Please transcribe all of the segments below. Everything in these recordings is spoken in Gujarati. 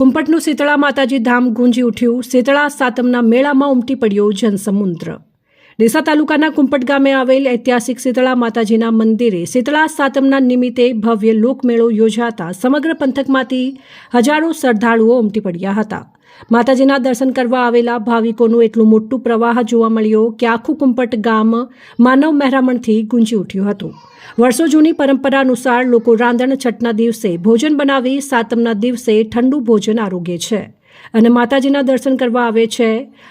કુંપટનું શીતળા માતાજી ધામ ગુંજી ઉઠ્યું। શીતળા સાતમના મેળામાં ઉમટી પડ્યો જનસમુદ્ર। ડીસા તાલુકાના કુંપટ ગામે આવેલ ઐતિહાસિક શીતળા માતાજીના મંદિરે શીતળા સાતમના નિમિત્તે ભવ્ય લોકમેળો યોજાતા સમગ્ર પંથકમાંથી હજારો શ્રદ્ધાળુઓ ઉમટી પડ્યા હતા। માતાજીના દર્શન કરવા આવેલા ભાવિકોનું એટલું મોટું પ્રવાહ જોવા મળ્યો કે આખું કુંપટ ગામ માનવ મહેરામણથી ગુંજી ઉઠ્યું હતું। વર્ષો જૂની પરંપરા અનુસાર લોકો રાંધણ છઠના દિવસે ભોજન બનાવી સાતમના દિવસે ઠંડુ ભોજન આરોગે છે અને માતાજીના દર્શન કરવા આવે છે।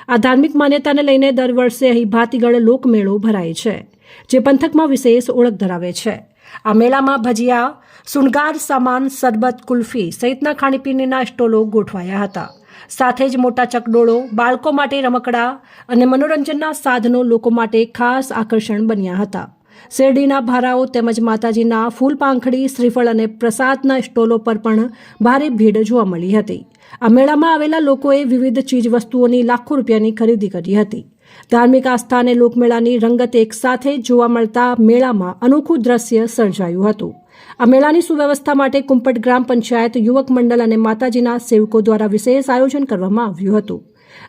આ ધાર્મિક માન્યતાને લઈને દર વર્ષે અહીં ભાતીગળ લોકમેળો ભરાય છે, જે પંથકમાં વિશેષ ઓળખ ધરાવે છે। આ મેળામાં ભજીયા, શૃંગાર સામાન, શરબત, કુલ્ફી સહિતના ખાણીપીણીના સ્ટોલો ગોઠવાયા હતા। સાથે જ મોટા ચકડોળો, બાળકો માટે રમકડા અને મનોરંજનના સાધનો લોકો માટે ખાસ આકર્ષણ બન્યા હતા। શેરડીના ભારાઓ તેમજ માતાજીના ફૂલ પાંખડી, શ્રીફળ અને પ્રસાદના સ્ટોલો પર પણ ભારે ભીડ જોવા મળી હતી। આ મેળામાં આવેલા લોકોએ વિવિધ ચીજ વસ્તુઓની લાખો રૂપિયાની ખરીદી કરી હતી। ધાર્મિક આસ્થા અને લોકમેળાની રંગત એક સાથે જોવા મળતા મેળામાં અનોખું દ્રશ્ય સર્જાયું હતું। આ મેળાની સુવ્યવસ્થા માટે કુંપટ ગ્રામ પંચાયત, યુવક મંડળ અને માતાજીના સેવકો દ્વારા વિશેષ આયોજન કરવામાં આવ્યું હતું।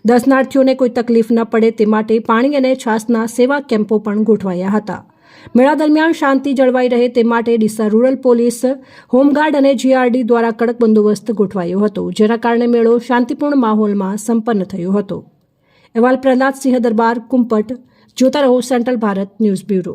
દર્શનાર્થીઓને કોઈ તકલીફ ન પડે તે માટે પાણી અને છાશના સેવા કેમ્પો પણ ગોઠવાયા હતા। મેળા દરમિયાન શાંતિ જળવાઈ રહે તે માટે ડીસા રૂરલ પોલીસ, હોમગાર્ડ અને જીઆરડી દ્વારા કડક બંદોબસ્ત ગોઠવાયો હતો, જેના કારણે મેળો શાંતિપૂર્ણ માહોલમાં સંપન્ન થયો હતો। અહેવાલ પ્રહલાદ સિંહ દરબાર, કુંપટ। જોતા રહો સેન્ટ્રલ ભારત ન્યૂઝ બ્યુરો।